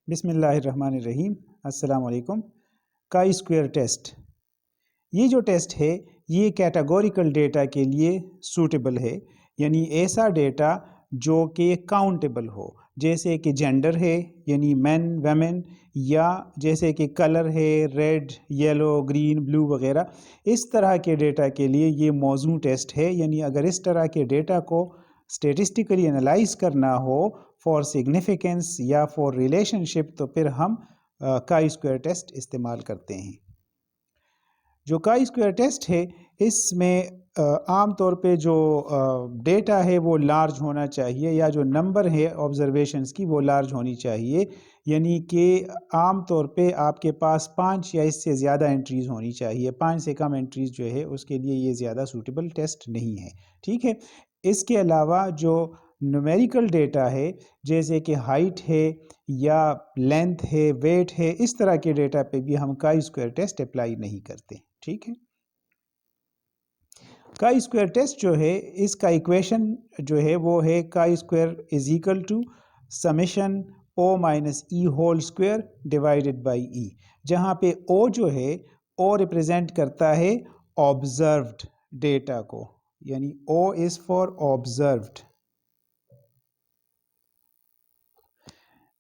बिस्मिल्लाहिर्रहमानिर्रहीम। अस्सलाम वालेकुम। काई स्क्वायर टेस्ट, ये जो टेस्ट है ये कैटेगोरिकल डेटा के लिए सूटेबल है, यानी ऐसा डेटा जो कि काउंटेबल हो, जैसे कि जेंडर है यानी मैन वेमेन, या जैसे कि कलर है रेड येलो ग्रीन ब्लू वगैरह। इस तरह के डेटा के लिए ये मौजू टेस्ट है। यानी अगर इस तरह के डेटा को स्टेटिस्टिकली एनालाइज करना हो फॉर सिग्निफिकेंस या फॉर रिलेशनशिप, तो फिर हम काई स्क्वायर टेस्ट इस्तेमाल करते हैं। जो काई स्क्वायर टेस्ट है इसमें आम तौर पे जो डेटा है वो लार्ज होना चाहिए, या जो नंबर है ऑब्जर्वेशंस की वो लार्ज होनी चाहिए। यानी कि आम तौर पे आपके पास 5 या इससे ज़्यादा एंट्रीज़ होनी चाहिए। 5 से कम एंट्रीज़ जो है उसके लिए ये ज़्यादा सूटेबल टेस्ट नहीं है। ठीक है। इसके अलावा जो न्यूमेरिकल डेटा है, जैसे कि हाइट है या लेंथ है वेट है, इस तरह के डेटा पे भी हम काई स्क्वायर टेस्ट अप्लाई नहीं करते। ठीक है। काई स्क्वायर टेस्ट जो है इसका इक्वेशन जो है वो है chi square is equal to summation O minus E whole square divided by E, जहाँ पे ओ जो है ओ रिप्रेजेंट करता है ऑब्जर्व्ड डेटा को, यानी ओ इज फॉर ऑब्जर्व्ड,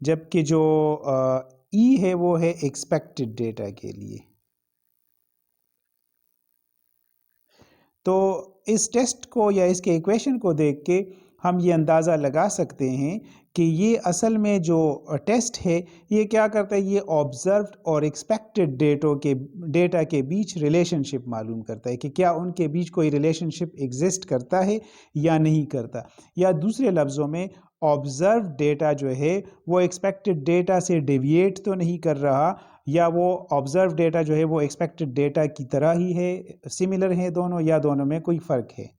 जबकि जो ई है वो है एक्सपेक्टेड डेटा के लिए। तो इस टेस्ट को या इसके इक्वेशन को देख के हम ये अंदाज़ा लगा सकते हैं कि ये असल में जो टेस्ट है ये क्या करता है, ये ऑब्जर्व्ड और एक्सपेक्टेड डेटा के बीच रिलेशनशिप मालूम करता है कि क्या उनके बीच कोई रिलेशनशिप एग्जिस्ट करता है या नहीं करता, या दूसरे लफ्ज़ों में ऑब्जर्व डेटा जो है वो एक्सपेक्टेड डेटा से डेविएट तो नहीं कर रहा, या वो ऑब्जर्व डेटा जो है वो एक्सपेक्टेड डेटा की तरह ही है, सिमिलर है दोनों, या दोनों में कोई फ़र्क है।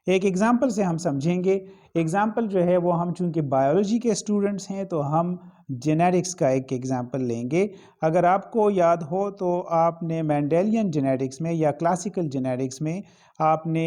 एक एग्जाम्पल से हम समझेंगे। एग्जाम्पल जो है वो हम चूंकि बायोलॉजी के स्टूडेंट्स हैं तो हम जेनेटिक्स का एक एग्जाम्पल लेंगे। अगर आपको याद हो तो आपने मेंडेलियन जेनेटिक्स में या क्लासिकल जेनेटिक्स में आपने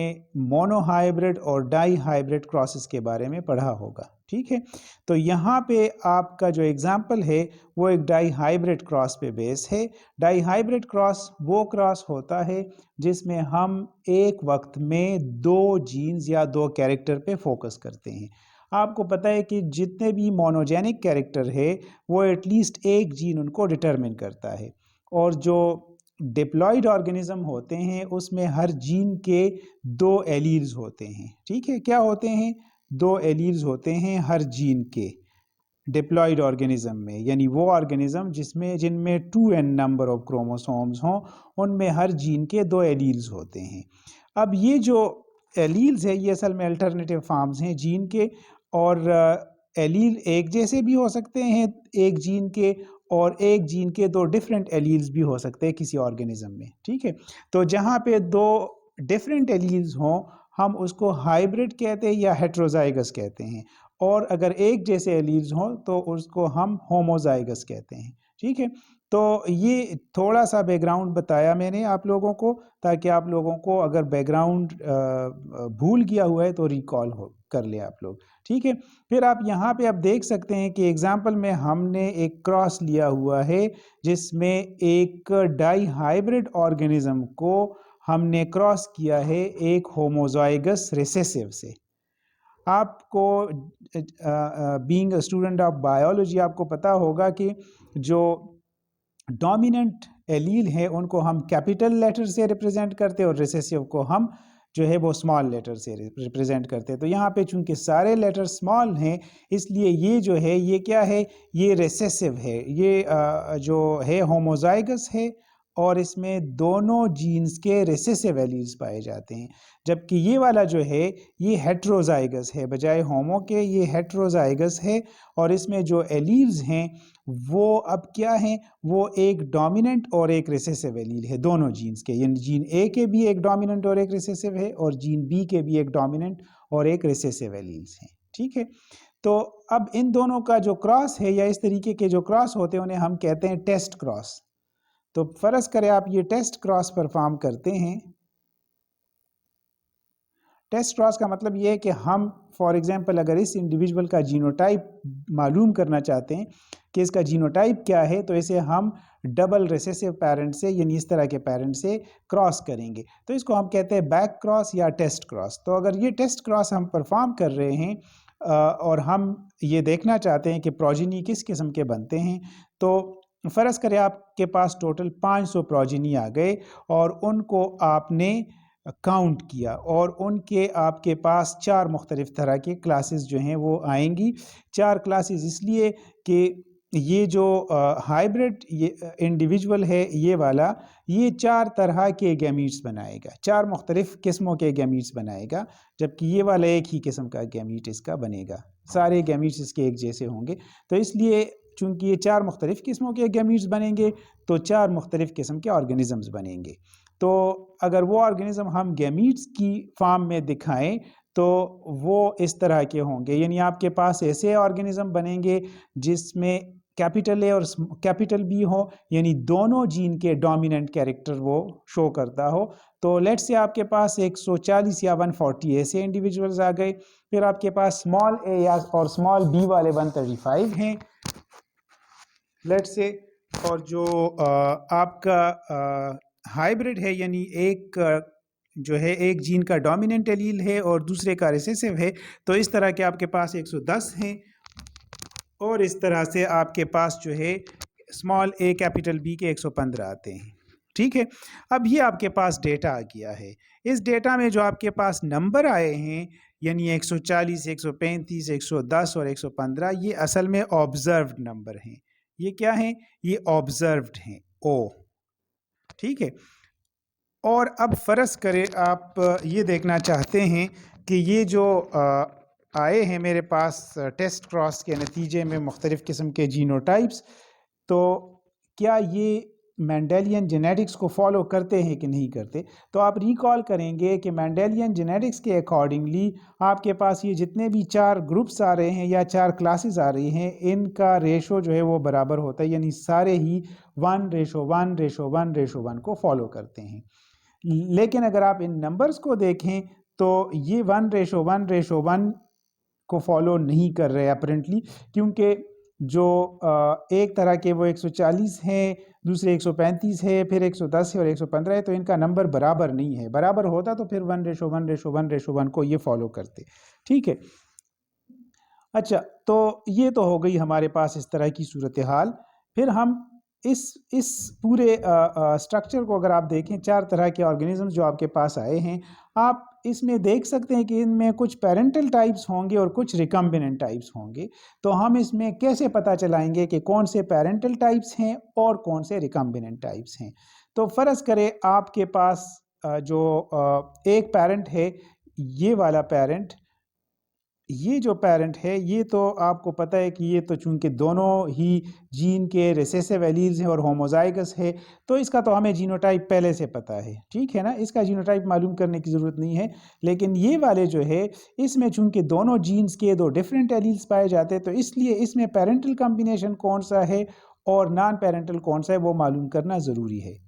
मोनोहाइब्रिड और डाई हाइब्रिड क्रॉसेस के बारे में पढ़ा होगा। ठीक है। तो यहाँ पे आपका जो एग्जाम्पल है वो एक डाई हाइब्रिड क्रॉस पे बेस है। डाई हाइब्रिड क्रॉस वो क्रॉस होता है जिसमें हम एक वक्त में 2 जीन्स या 2 कैरेक्टर पे फोकस करते हैं। आपको पता है कि जितने भी मोनोजेनिक कैरेक्टर है वो एटलीस्ट एक जीन उनको डिटरमिन करता है, और जो डिप्लॉयड ऑर्गेनिज्म होते हैं उसमें हर जीन के 2 एलील्स होते हैं। ठीक है। क्या होते हैं? 2 एलील्स होते हैं हर जीन के डिप्लॉयड ऑर्गेनिज्म में, यानी वो ऑर्गेनिज्म जिनमें 2n नंबर ऑफ क्रोमोसोम्स हों, उनमें हर जीन के 2 एलील्स होते हैं। अब ये जो एलील्स है ये असल में अल्टरनेटिव फॉर्म्स हैं जीन के, और एलील एक जैसे भी हो सकते हैं एक जीन के, और एक जीन के 2 डिफरेंट एलील्स भी हो सकते हैं किसी ऑर्गेनिज्म में। ठीक है। तो जहाँ पे 2 डिफरेंट एलील्स हों हम उसको हाइब्रिड कहते हैं या हेट्रोजाइगस कहते हैं, और अगर एक जैसे एलील्स हों तो उसको हम होमोजाइगस कहते हैं। ठीक है। तो ये थोड़ा सा बैकग्राउंड बताया मैंने आप लोगों को, ताकि आप लोगों को अगर बैकग्राउंड भूल गया हुआ है तो रिकॉल हो कर ले आप लोग। ठीक है। फिर आप यहाँ पे आप देख सकते हैं कि एग्जाम्पल में हमने एक क्रॉस लिया हुआ है जिसमें एक डाई हाइब्रिड ऑर्गेनिज्म को हमने क्रॉस किया है एक होमोजाइगस रिसेसिव से। आपको being a student of biology आपको पता होगा कि जो डोमिनेंट एलील है उनको हम कैपिटल लेटर से रिप्रेजेंट करते हैं और रिसेसिव को हम जो है वो स्मॉल लेटर से रिप्रेजेंट करते हैं। तो यहाँ पे चूंकि सारे लेटर स्मॉल हैं इसलिए ये जो है ये क्या है, ये रिसेसिव है, ये जो है होमोजाइगस है, और इसमें दोनों जीन्स के रिसेसिव एलील्स पाए जाते हैं। जबकि ये वाला जो है ये हेट्रोजाइगस है, बजाय होमो के ये हेट्रोजाइगस है, और इसमें जो एलील्स हैं वो अब क्या हैं, वो एक डोमिनेंट और एक रिसेसिव एलील है दोनों जीन्स के, यानी जीन ए के भी एक डोमिनेंट और एक रिसेसिव है, और जीन बी के भी एक डोमिनेंट और एक रिसेसिव एलील्स हैं। ठीक है। तो अब इन दोनों का जो क्रॉस है या इस तरीके के जो क्रॉस होते हैं उन्हें हम कहते हैं टेस्ट क्रॉस। तो फर्ज करें आप ये टेस्ट क्रॉस परफॉर्म करते हैं। टेस्ट क्रॉस का मतलब ये है कि हम फॉर एग्जांपल अगर इस इंडिविजुअल का जीनोटाइप मालूम करना चाहते हैं कि इसका जीनोटाइप क्या है, तो इसे हम डबल रिसेसिव पेरेंट से यानी इस तरह के पेरेंट से क्रॉस करेंगे, तो इसको हम कहते हैं बैक क्रॉस या टेस्ट क्रॉस। तो अगर ये टेस्ट क्रॉस हम परफॉर्म कर रहे हैं और हम ये देखना चाहते हैं कि प्रोजेनी किस किस्म के बनते हैं, तो फ़र्ज़ करें आपके पास टोटल 500 प्रोजेनी आ गए और उनको आपने काउंट किया और उनके आपके पास 4 मुख्तलिफ़ तरह के क्लासेस जो हैं वो आएंगी। 4 क्लासेस इसलिए कि ये जो हाइब्रिड ये इंडिविजुअल है ये वाला, ये 4 तरह के गैमीट्स बनाएगा, 4 मुख्तलिफ़ किस्मों के गैमीट्स बनाएगा, जबकि ये वाला एक ही किस्म का गैमीट इसका बनेगा। सारे गैमीट्स इसके एक जैसे होंगे, तो इसलिए चूँकि ये 4 मुख्तलिफ़ किस्मों के गैमीट्स बनेंगे तो 4 मुख्तलिफ़ किस्म के ऑर्गेनिज़म्स बनेंगे। तो अगर वो ऑर्गेनिज़म हम गैमीट्स की फॉर्म में दिखाएं तो वो इस तरह के होंगे, यानी आपके पास ऐसे ऑर्गेनिज़म बनेंगे जिसमें कैपिटल ए और कैपिटल बी हो, यानी दोनों जीन के डोमिनेंट कैरेक्टर वो शो करता हो। तो लेट्स से आपके पास 140 या 140 ऐसे इंडिविजुअल्स आ गए, फिर आपके पास स्मॉल ए या और स्मॉल बी वाले 135 हैं लेट्स से, और जो आपका हाइब्रिड है यानी एक जो है एक जीन का डोमिनेंट एलील है और दूसरे का रिसेसिव है, तो इस तरह के आपके पास 110 हैं और इस तरह से आपके पास जो है स्मॉल ए कैपिटल बी के 115 आते हैं। ठीक है, अब ये आपके पास डेटा आ गया है। इस डेटा में जो आपके पास नंबर आए हैं यानी 140, 135, 110 और 115, ये असल में ऑब्जर्व्ड नंबर हैं। ये क्या हैं? ये ऑब्जर्व्ड हैं, ओ। ठीक है, और अब फ़र्ज़ करें आप ये देखना चाहते हैं कि ये जो आए हैं मेरे पास टेस्ट क्रॉस के नतीजे में मुख्तलिफ़ किस्म के जीनोटाइप्स, तो क्या ये मेंडेलियन जेनेटिक्स को फॉलो करते हैं कि नहीं करते। तो आप रिकॉल करेंगे कि मेंडेलियन जेनेटिक्स के अकॉर्डिंगली आपके पास ये जितने भी 4 ग्रुप्स आ रहे हैं या 4 क्लासेस आ रही हैं, इनका रेशो जो है वो बराबर होता है, यानी सारे ही 1:1:1:1 को फॉलो करते हैं। लेकिन अगर आप इन नंबर्स को देखें तो ये 1:1:1 को फॉलो नहीं कर रहे अपरेंटली, क्योंकि जो एक तरह के वो 140 हैं, दूसरे 135 है, फिर 110 है और 115 है, तो इनका नंबर बराबर नहीं है। बराबर होता तो फिर 1:1:1:1 को ये फॉलो करते। ठीक है, अच्छा, तो ये तो हो गई हमारे पास इस तरह की सूरत हाल। फिर हम इस पूरे स्ट्रक्चर को अगर आप देखें, 4 तरह के ऑर्गेनिज़म्स जो आपके पास आए हैं, आप इसमें देख सकते हैं कि इनमें कुछ पेरेंटल टाइप्स होंगे और कुछ रिकम्बिनेंट टाइप्स होंगे। तो हम इसमें कैसे पता चलाएंगे कि कौन से पेरेंटल टाइप्स हैं और कौन से रिकम्बिनेंट टाइप्स हैं। तो फ़र्ज़ करें आपके पास जो एक पेरेंट है, ये वाला पेरेंट, ये जो पेरेंट है, ये तो आपको पता है कि ये तो चूंकि दोनों ही जीन के रिसेसिव एलील्स हैं और होमोजाइगस है, तो इसका तो हमें जीनोटाइप पहले से पता है। ठीक है ना, इसका जीनोटाइप मालूम करने की ज़रूरत नहीं है। लेकिन ये वाले जो है, इसमें चूंकि दोनों जीन्स के 2 डिफरेंट एलील्स पाए जाते हैं, तो इसलिए इसमें पेरेंटल कॉम्बिनेशन कौन सा है और नॉन पेरेंटल कौन सा है वो मालूम करना ज़रूरी है।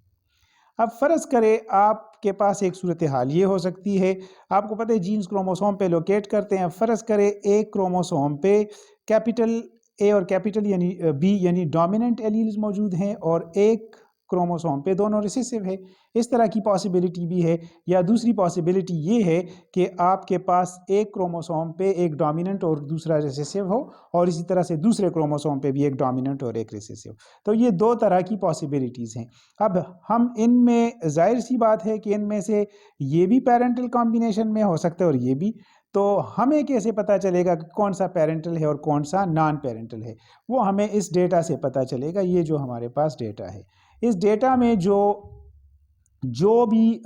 अब फ़र्ज़ करें आपके पास एक सूरत हाल ये हो सकती है, आपको पता है जीन्स क्रोमोसोम पे लोकेट करते हैं। फ़र्ज़ करें एक क्रोमोसोम पे कैपिटल ए और कैपिटल यानी बी यानी डोमिनेंट एलील्स मौजूद हैं और एक क्रोमोसोम पे दोनों रिसेसिव है। इस तरह की पॉसिबिलिटी भी है, या दूसरी पॉसिबिलिटी ये है कि आपके पास एक क्रोमोसोम पे एक डोमिनेंट और दूसरा रिसेसिव हो और इसी तरह से दूसरे क्रोमोसोम पे भी एक डोमिनेंट और एक रिसेसिव। तो ये 2 तरह की पॉसिबिलिटीज़ हैं। अब हम इनमें ज़ाहिर सी बात है कि इनमें से ये भी पेरेंटल कॉम्बिनेशन में हो सकता है और ये भी, तो हमें कैसे पता चलेगा कि कौन सा पेरेंटल है और कौन सा नॉन पेरेंटल है? वो हमें इस डेटा से पता चलेगा। ये जो हमारे पास डेटा है, इस डेटा में जो भी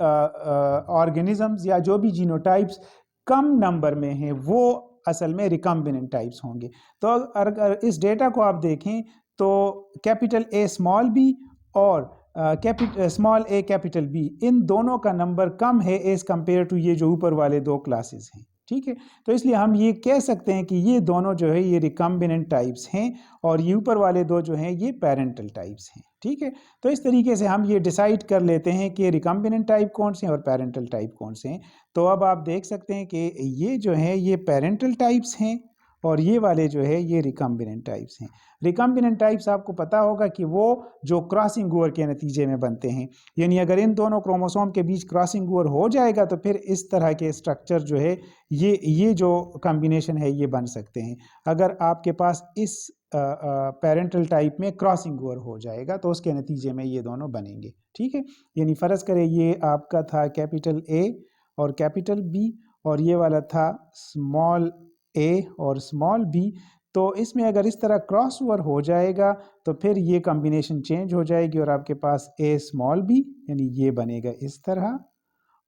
ऑर्गेनिजम्स या जो भी जीनोटाइप्स कम नंबर में हैं, वो असल में रिकम्बिनेंट टाइप्स होंगे। तो अगर इस डेटा को आप देखें तो कैपिटल ए स्मॉल बी और स्मॉल ए कैपिटल बी, इन दोनों का नंबर कम है एज़ कम्पेयर टू ये जो ऊपर वाले 2 क्लासेस हैं। ठीक है, तो इसलिए हम ये कह सकते हैं कि ये दोनों जो है ये रिकम्बिनेंट टाइप्स हैं और ये ऊपर वाले 2 जो हैं ये पेरेंटल टाइप्स हैं। ठीक है। तो इस तरीके से हम ये डिसाइड कर लेते हैं कि रिकम्बिनेंट टाइप कौन से हैं और पेरेंटल टाइप कौन से हैं। तो अब आप देख सकते हैं कि ये जो है ये पेरेंटल टाइप्स हैं और ये वाले जो है ये रिकम्बिनेंट टाइप्स हैं। रिकम्बिनेंट टाइप्स आपको पता होगा कि वो जो क्रॉसिंग ओवर के नतीजे में बनते हैं, यानी अगर इन दोनों क्रोमोसोम के बीच क्रॉसिंग ओवर हो जाएगा तो फिर इस तरह के स्ट्रक्चर जो है ये जो कॉम्बिनेशन है ये बन सकते हैं। अगर आपके पास इस पेरेंटल टाइप में क्रॉसिंग ओवर हो जाएगा तो उसके नतीजे में ये दोनों बनेंगे, ठीक है। यानी फ़र्ज़ करें ये आपका था कैपिटल ए और कैपिटल बी और ये वाला था स्मॉल ए और स्मॉल बी। तो इसमें अगर इस तरह क्रॉस ओवर हो जाएगा तो फिर ये कॉम्बिनेशन चेंज हो जाएगी और आपके पास ए स्मॉल बी यानी ये बनेगा इस तरह।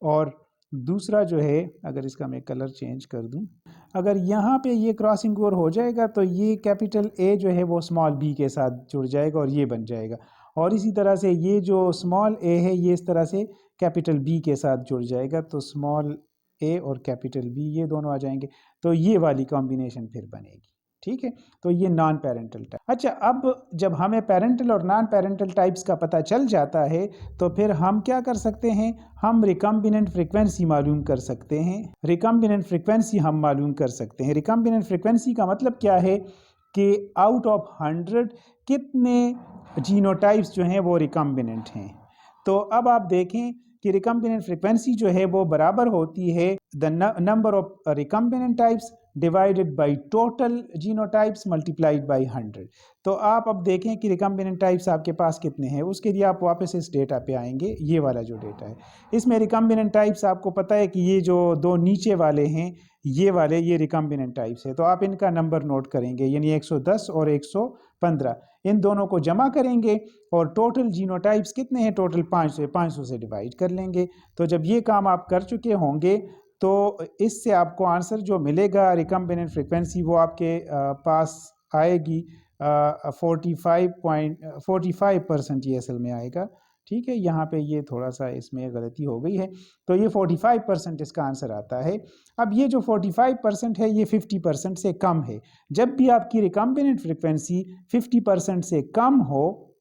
और दूसरा जो है अगर इसका मैं कलर चेंज कर दूं, अगर यहाँ पे ये क्रॉसिंग ओवर हो जाएगा तो ये कैपिटल ए जो है वो स्मॉल बी के साथ जुड़ जाएगा और ये बन जाएगा। और इसी तरह से ये जो स्मॉल ए है ये इस तरह से कैपिटल बी के साथ जुड़ जाएगा तो स्मॉल ए और कैपिटल बी ये दोनों आ जाएंगे। तो ये वाली कॉम्बिनेशन फिर बनेगी, ठीक है। तो ये नॉन पेरेंटल टाइप। अच्छा, अब जब हमें पेरेंटल और नॉन पेरेंटल टाइप्स का पता चल जाता है तो फिर हम क्या कर सकते हैं, हम रिकम्बिनेंट फ्रीक्वेंसी मालूम कर सकते हैं। रिकम्बिनेंट फ्रीक्वेंसी हम मालूम कर सकते हैं। रिकम्बिनेंट फ्रीक्वेंसी का मतलब क्या है कि आउट ऑफ 100 कितने जीनोटाइप्स जो हैं वो रिकम्बिनेंट हैं। तो अब आप देखें कि रिकम्बिनेंट फ्रीक्वेंसी जो है वो बराबर होती है the number of recombinant types divided by total genotypes multiplied by 100। तो आप अब देखें कि रिकम्बिनेंट टाइप्स आपके पास कितने हैं। उसके लिए आप वापस इस डेटा पे आएंगे, ये वाला जो डेटा है इसमें रिकम्बिनेंट टाइप्स आपको पता है कि ये जो दो नीचे वाले हैं ये वाले ये रिकम्बिनेंट टाइप्स है। तो आप इनका नंबर नोट करेंगे यानी 110 और 115 इन दोनों को जमा करेंगे और टोटल जीनोटाइप्स कितने हैं, टोटल 500 से डिवाइड कर लेंगे। तो जब ये काम आप कर चुके होंगे तो इससे आपको आंसर जो मिलेगा रिकम्बिनेंट फ्रीक्वेंसी वो आपके पास आएगी 45% ये असल में आएगा, ठीक है। यहाँ पे ये थोड़ा सा इसमें गलती हो गई है तो ये 45% इसका आंसर आता है। अब ये जो 45% है ये 50% से कम है। जब भी आपकी रिकम्बिनेंट फ्रीक्वेंसी 50% से कम हो,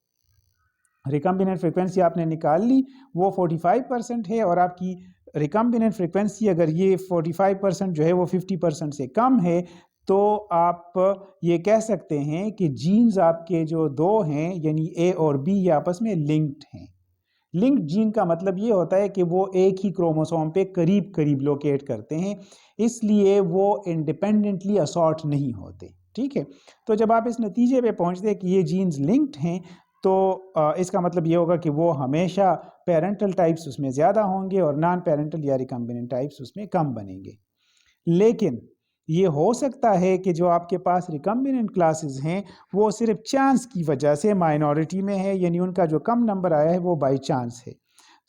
रिकम्बिनेंट फ्रीक्वेंसी आपने निकाल ली वो 45% है और आपकी रिकम्बिनेंट फ्रीक्वेंसी अगर ये 45% जो है वो 50% से कम है तो आप ये कह सकते हैं कि जीन्स आपके जो दो हैं यानी ए और बी ये आपस में लिंक्ड हैं। लिंक्ड जीन का मतलब ये होता है कि वो एक ही क्रोमोसोम पे करीब करीब लोकेट करते हैं, इसलिए वो इंडिपेंडेंटली असॉर्ट नहीं होते, ठीक है। तो जब आप इस नतीजे पे पहुंचते हैं कि ये जीन्स लिंक्ड हैं तो इसका मतलब ये होगा कि वो हमेशा पेरेंटल टाइप्स उसमें ज़्यादा होंगे और नॉन पेरेंटल या रिकम्बिनेंट टाइप्स उसमें कम बनेंगे। लेकिन ये हो सकता है कि जो आपके पास रिकम्बिनेंट क्लासेस हैं वो सिर्फ चांस की वजह से माइनॉरिटी में है, यानी उनका जो कम नंबर आया है वो बाय चांस है।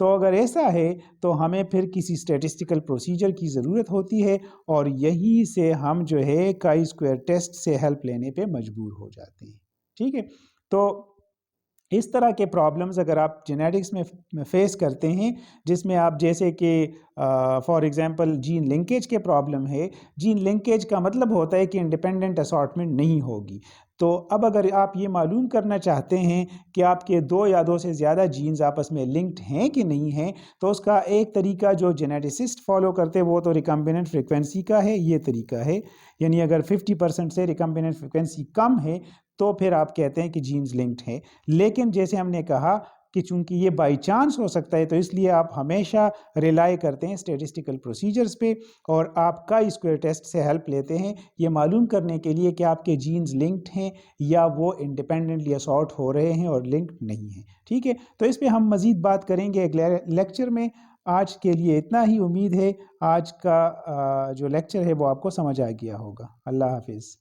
तो अगर ऐसा है तो हमें फिर किसी स्टैटिस्टिकल प्रोसीजर की ज़रूरत होती है और यही से हम जो है काई स्क्वायर टेस्ट से हेल्प लेने पे मजबूर हो जाते हैं, ठीक है। तो इस तरह के प्रॉब्लम्स अगर आप जेनेटिक्स में फेस करते हैं जिसमें आप जैसे कि फॉर एग्जांपल जीन लिंकेज के प्रॉब्लम है, जीन लिंकेज का मतलब होता है कि इंडिपेंडेंट असॉर्टमेंट नहीं होगी। तो अब अगर आप ये मालूम करना चाहते हैं कि आपके दो या दो से ज़्यादा जीन्स आपस में लिंक्ड हैं कि नहीं हैं तो उसका एक तरीका जो जेनेटिसिस्ट फॉलो करते हैं वो तो रिकम्बिनेंट फ्रीक्वेंसी का है, ये तरीका है। यानी अगर 50% से रिकम्बिनेंट फ्रीक्वेंसी कम है तो फिर आप कहते हैं कि जीन्स लिंक्ड है। लेकिन जैसे हमने कहा कि चूंकि ये बाई चांस हो सकता है तो इसलिए आप हमेशा रिलाई करते हैं स्टैटिस्टिकल प्रोसीजर्स पे और आप काई स्क्वायर टेस्ट से हेल्प लेते हैं ये मालूम करने के लिए कि आपके जीन्स लिंक्ड हैं या वो इंडिपेंडेंटली असॉर्ट हो रहे हैं और लिंक्ड नहीं हैं, ठीक है। तो इस पे हम मज़ीद बात करेंगे एक लेक्चर में। आज के लिए इतना ही। उम्मीद है आज का जो लेक्चर है वो आपको समझ आ गया होगा। अल्लाह हाफिज़।